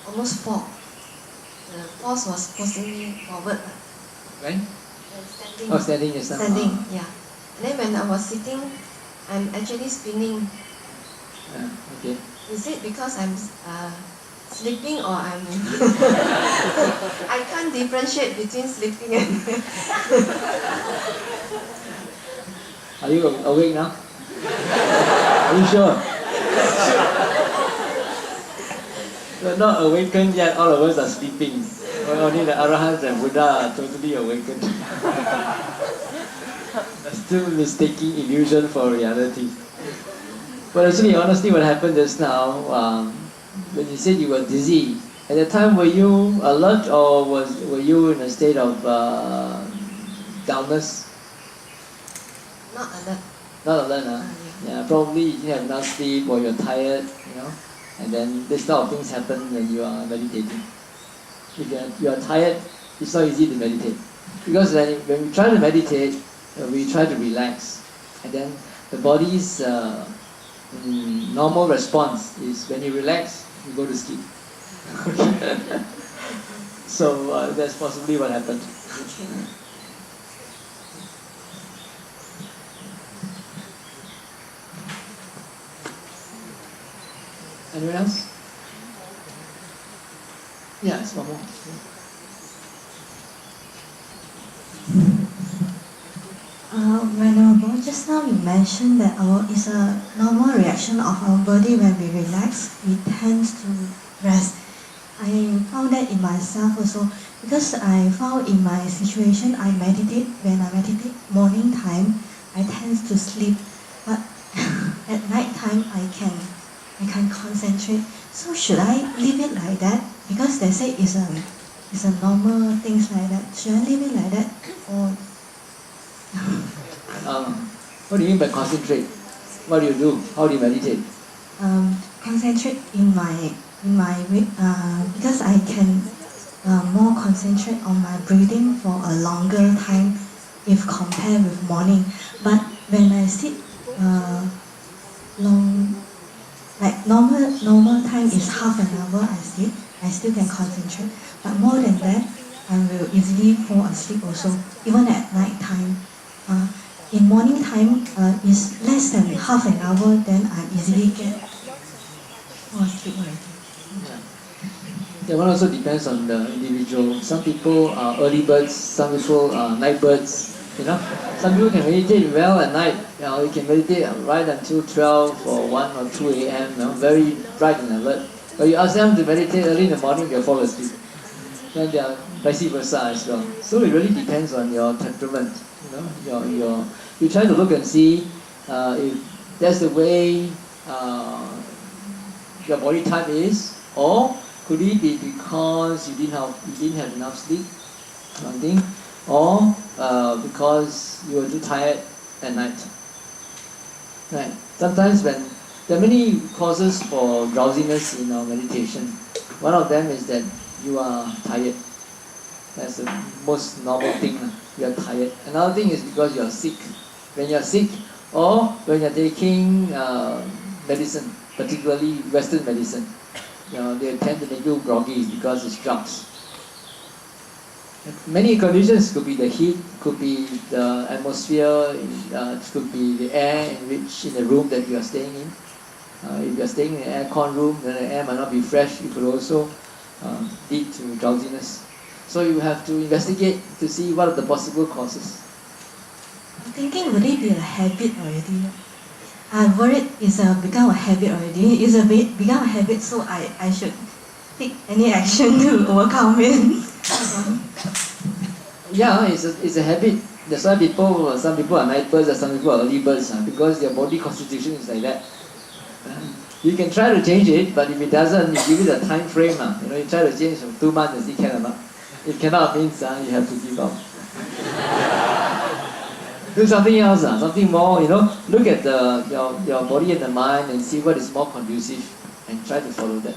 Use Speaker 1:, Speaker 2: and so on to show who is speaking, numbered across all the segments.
Speaker 1: almost fall. The force was pushing me forward.
Speaker 2: When?
Speaker 1: Standing.
Speaker 2: Oh, standing yourself.
Speaker 1: Standing, yeah. And then when I was sitting, I'm actually spinning.
Speaker 2: Okay.
Speaker 1: Is it because I'm sleeping or I'm... I can't differentiate between sleeping and...
Speaker 2: Are you awake now? Are you sure? We're not awakened yet, all of us are sleeping. Only the Arahants and Buddha are totally awakened. Still mistaking illusion for reality. But actually, honestly, what happened just now, when you said you were dizzy, at the time were you alert or were you in a state of downness?
Speaker 1: Not alert.
Speaker 2: Not alert, huh? Yeah, probably you didn't have enough sleep or you're tired, and then this type of things happen when you are meditating. If you are tired, it's not easy to meditate. Because when we try to meditate, we try to relax. And then the body's normal response is when you relax, you go to sleep. So that's possibly what happened.
Speaker 1: Okay.
Speaker 2: Anyone else? Yes, one more.
Speaker 3: Venerable, just now you mentioned that it's a normal reaction of our body when we relax, we tend to rest. I found that in myself also, because I found in my situation, when I meditate morning time, I tend to sleep, but at night time I can concentrate. So should I leave it like that? Because they say it's a normal things like that. Should I leave it like that, or?
Speaker 2: What do you mean by concentrate? What do you do? How do you meditate?
Speaker 3: Concentrate in my because I can more concentrate on my breathing for a longer time if compared with morning. But when I sit long, like normal time is half an hour I sit, I still can concentrate. But more than that, I will easily fall asleep also, even at night time. In morning time, is less than half an hour, then I easily get fall asleep already.
Speaker 2: That one also depends on the individual. Some people are early birds, some people are night birds. Some people can meditate well at night. You can meditate right until 12 or 1 or 2 a.m. Very bright and alert. But you ask them to meditate early in the morning, they'll fall asleep. Then they are vice versa as well. So it really depends on your temperament. You try to look and see if that's the way your body type is, or could it be because you didn't have enough sleep, one thing, or because you were too tired at night. Right. Sometimes when there are many causes for drowsiness in our meditation. One of them is that you are tired. That's the most normal thing. You are tired. Another thing is because you are sick. When you are sick, or when you are taking medicine, particularly Western medicine, they tend to make you groggy because it's drugs. Many conditions could be the heat, could be the atmosphere, it could be the air in the room that you are staying in. If you are staying in an aircon room, then the air might not be fresh. It could also lead to drowsiness. So you have to investigate to see what are the possible causes.
Speaker 3: I'm thinking, would it be a habit already? I'm worried it's become a habit already. It's become a habit, so I should take any action to overcome it.
Speaker 2: Yeah, it's a habit. That's why some people are night birds and some people are early birds, because their body constitution is like that. You can try to change it, but if it doesn't, you give it a time frame. You try to change from 2 months and see can or not. If cannot, means you have to give up. Do something else, something more. Look at your body and the mind and see what is more conducive, and try to follow that.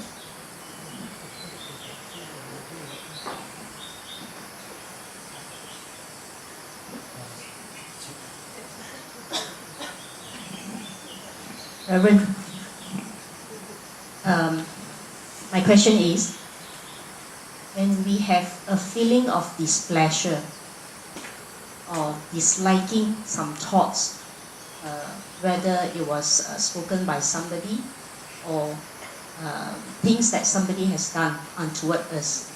Speaker 4: Reverend, my question is, when we have a feeling of displeasure or disliking some thoughts, whether it was spoken by somebody or things that somebody has done untoward us.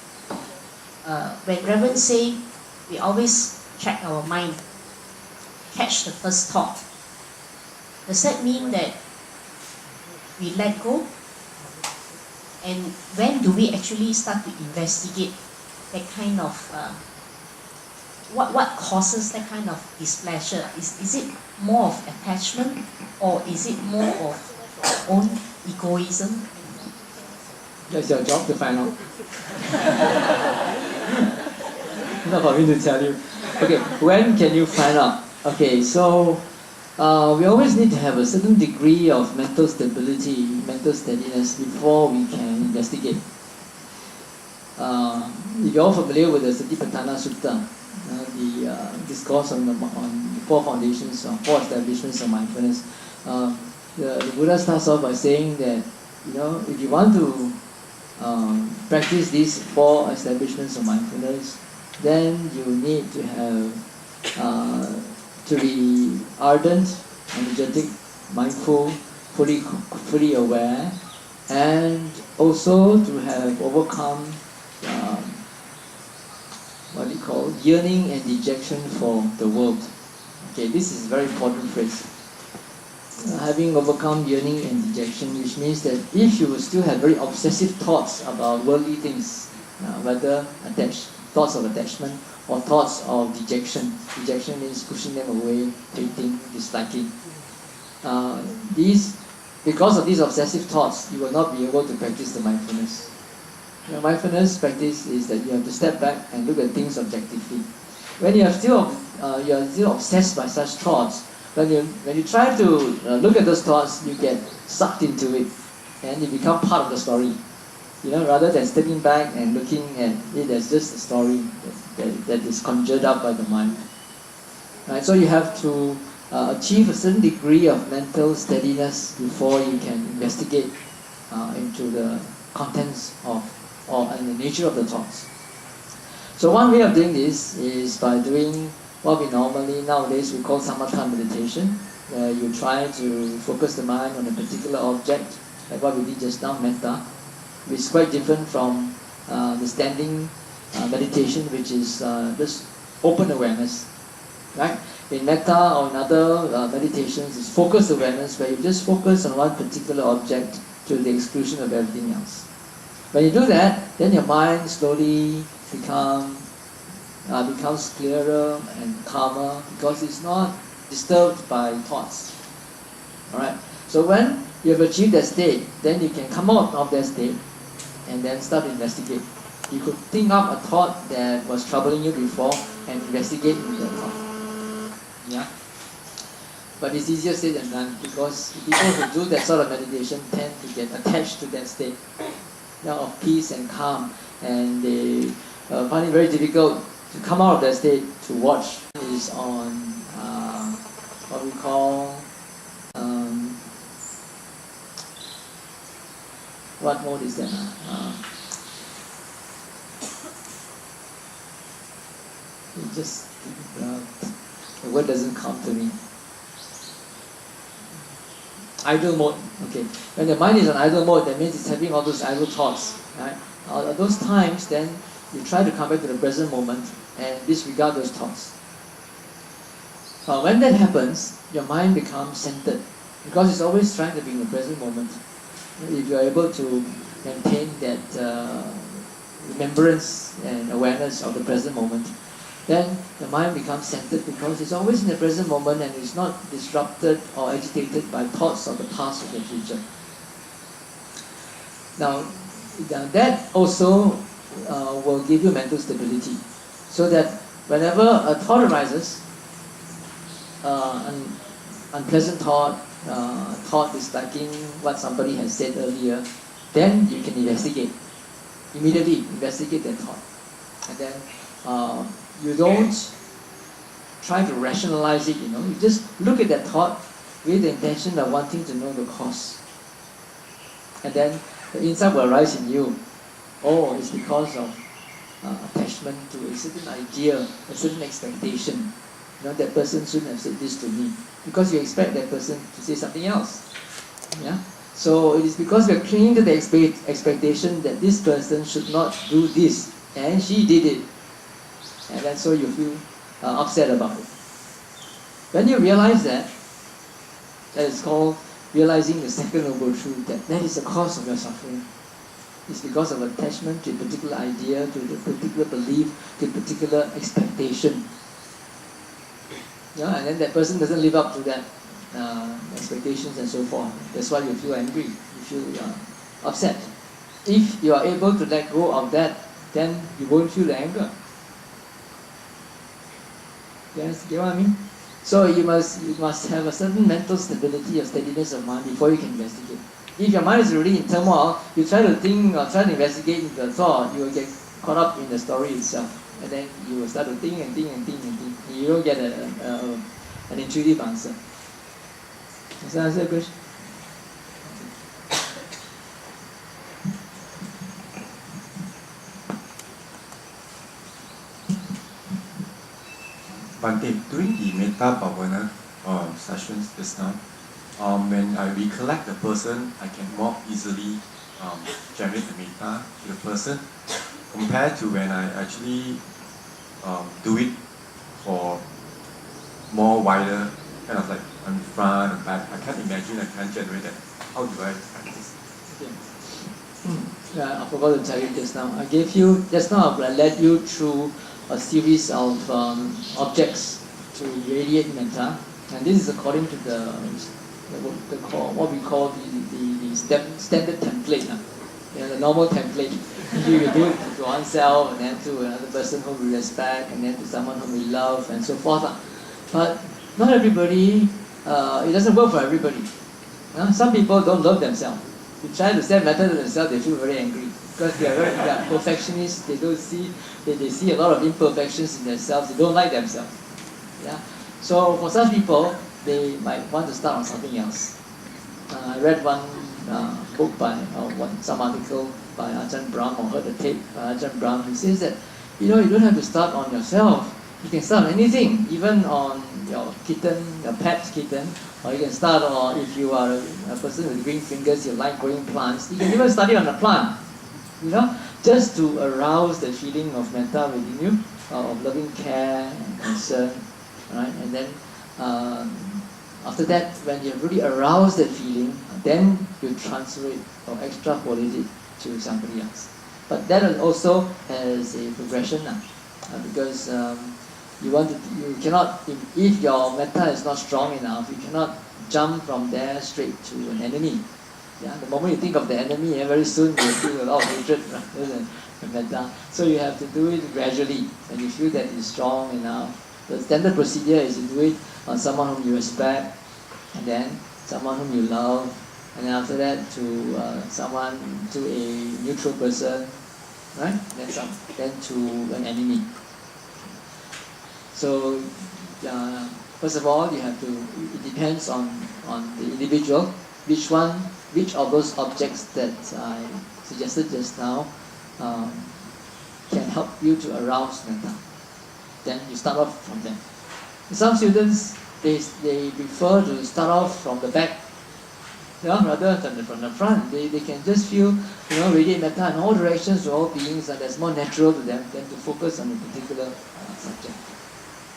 Speaker 4: When Reverend say, we always check our mind, catch the first thought. Does that mean that we let go? And when do we actually start to investigate that kind of, what causes that kind of displeasure? Is it more of attachment, or is it more of own egoism?
Speaker 2: That's your job to find out. Not for me to tell you. Okay, when can you find out? Okay, so we always need to have a certain degree of mental stability, mental steadiness before we can investigate. If you're all familiar with the Satipatthana Sutta, the discourse on the four foundations or four establishments of mindfulness, the Buddha starts off by saying that, if you want to practice these four establishments of mindfulness, then you need to have to be ardent, energetic, mindful, fully aware, and also to have overcome yearning and dejection for the world. Okay, this is a very important phrase. Having overcome yearning and dejection, which means that if you will still have very obsessive thoughts about worldly things, whether thoughts of attachment or thoughts of dejection. Dejection means pushing them away, hating, disliking. Because of these obsessive thoughts, you will not be able to practice the mindfulness. Mindfulness practice is that you have to step back and look at things objectively. When you are still obsessed by such thoughts, when you try to look at those thoughts, you get sucked into it, and you become part of the story. Rather than stepping back and looking at it as just a story that is conjured up by the mind. Right? So you have to achieve a certain degree of mental steadiness before you can investigate into the contents and the nature of the thoughts. So one way of doing this is by doing what we normally nowadays we call samatha meditation, where you try to focus the mind on a particular object, like what we did just now, metta, which is quite different from the standing meditation, which is just open awareness. Right? In metta or in other meditations, it's focused awareness, where you just focus on one particular object to the exclusion of everything else. When you do that, then your mind slowly becomes clearer and calmer, because it's not disturbed by thoughts. Alright? So when you have achieved that state, then you can come out of that state and then start to investigate. You could think up a thought that was troubling you before and investigate into that thought. Yeah? But it's easier said than done, because people who do that sort of meditation tend to get attached to that state of peace and calm, and they find it very difficult to come out of that state to watch. Is on what we call what mode is that? The word doesn't come to me. Idle mode. Okay. When the mind is on idle mode, that means it's having all those idle thoughts. Right? At those times, then you try to come back to the present moment and disregard those thoughts. When that happens, your mind becomes centered, because it's always trying to be in the present moment. If you are able to maintain that remembrance and awareness of the present moment, then the mind becomes centered, because it's always in the present moment and it's not disrupted or agitated by thoughts of the past or the future. Now, that also will give you mental stability, so that whenever a thought arises, an unpleasant thought, thought disliking what somebody has said earlier, then you can investigate. Immediately investigate that thought. And then you don't try to rationalize it, you just look at that thought with the intention of wanting to know the cause. And then the insight will arise in you. Oh, it's because of attachment to a certain idea, a certain expectation. That person shouldn't have said this to me, because you expect that person to say something else. Yeah. So it is because we are clinging to the expectation that this person should not do this, and she did it, and then so you feel upset about it. When you realize that is called realizing the second noble truth, that is the cause of your suffering. It's because of attachment to a particular idea, to a particular belief, to a particular expectation. And then that person doesn't live up to that expectations and so forth. That's why you feel angry, you feel upset. If you are able to let go of that, then you won't feel the anger. Yes, you get what I mean? So you must have a certain mental stability or steadiness of mind before you can investigate. If your mind is already in turmoil, you try to think or try to investigate the thought, you will get caught up in the story itself. And then you will start to think and think and think and think. You don't get an intuitive answer. Does that answer the question?
Speaker 5: Bante, during the Metta Bhavana sessions just now, when I recollect the person, I can more easily generate the Metta to the person, compared to when I actually do it for more wider, kind of like on front and back. I can't imagine, I can't generate that. How do I practice?
Speaker 2: Yeah, I forgot to tell you just now. I gave you, just now I led you through a series of objects to radiate metta, and this is according to what we call the standard template, the normal template. You do it to oneself, and then to another person whom we respect, and then to someone whom we love, and so forth. But not everybody, it doesn't work for everybody. Some people don't love themselves. You try to send metta to themselves, they feel very angry, because they are perfectionists. They don't see, they see a lot of imperfections in themselves. They don't like themselves. Yeah. So for such people, they might want to start on something else. I read one book some article by Ajahn Brahm, or heard a tape by Ajahn Brahm. He says that you don't have to start on yourself. You can start on anything, even on your kitten, your pet kitten, or you can start on, if you are a person with green fingers, you like growing plants, you can even study on a plant, just to arouse the feeling of metta within you, of loving care and concern, right? And then after that, when you have really aroused that feeling, then you transfer it or extrapolate it to somebody else. But that also has a progression because you cannot, if your metta is not strong enough, you cannot jump from there straight to an enemy. Yeah, the moment you think of the enemy, very soon you feel a lot of hatred, right? The metta. So you have to do it gradually, and you feel that it's strong enough. The standard procedure is to do it on someone whom you respect, and then someone whom you love, and then after that to a neutral person, right? Then to an enemy. So first of all, you have to. It depends on the individual. Which of those objects that I suggested just now can help you to arouse metta. Then you start off from them. Some students they prefer to start off from the back, rather than from the front. They can just feel radiate metta in all directions to all beings, and that's more natural to them than to focus on a particular subject.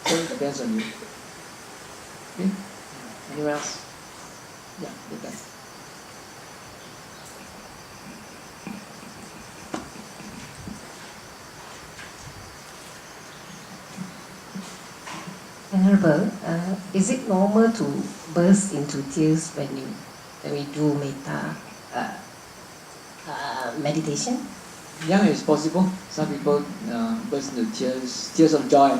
Speaker 2: So it depends on you. Okay? Anyone else? Yeah, depends.
Speaker 6: Venerable, is it normal to burst into tears when we do metta meditation?
Speaker 2: Yeah, it's possible. Some people burst into tears of joy.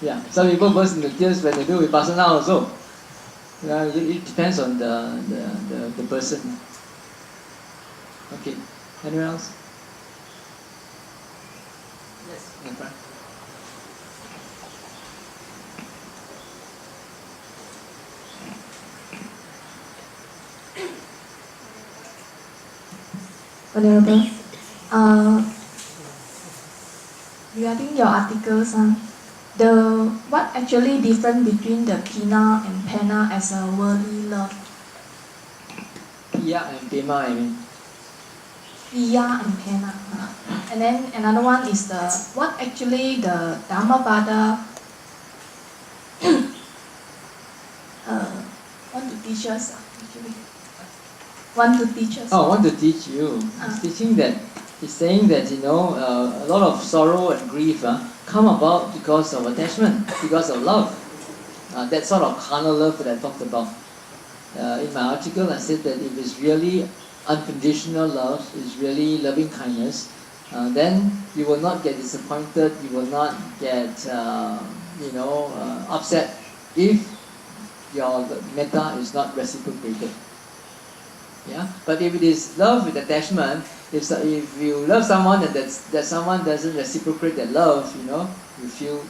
Speaker 2: Yeah, some people burst into tears when they do vipassana also. Yeah, it depends on the person. Okay, anyone else? Yes, in front.
Speaker 3: Venerable,
Speaker 7: Regarding your articles, what actually different between the pina and pena as a worldly love?
Speaker 2: Pia and Pema, I mean.
Speaker 7: Pia and pena. And then another one is what actually the Dhammapada want to teach us actually. Want to teach us.
Speaker 2: Oh, want to teach you. He's teaching that, he's saying that, a lot of sorrow and grief come about because of attachment, because of love. That sort of carnal love that I talked about. In my article, I said that if it's really unconditional love, it's really loving kindness, then you will not get disappointed, you will not get, upset if your metta is not reciprocated. Yeah, but if it is love with attachment, if you love someone and that someone doesn't reciprocate that love, you feel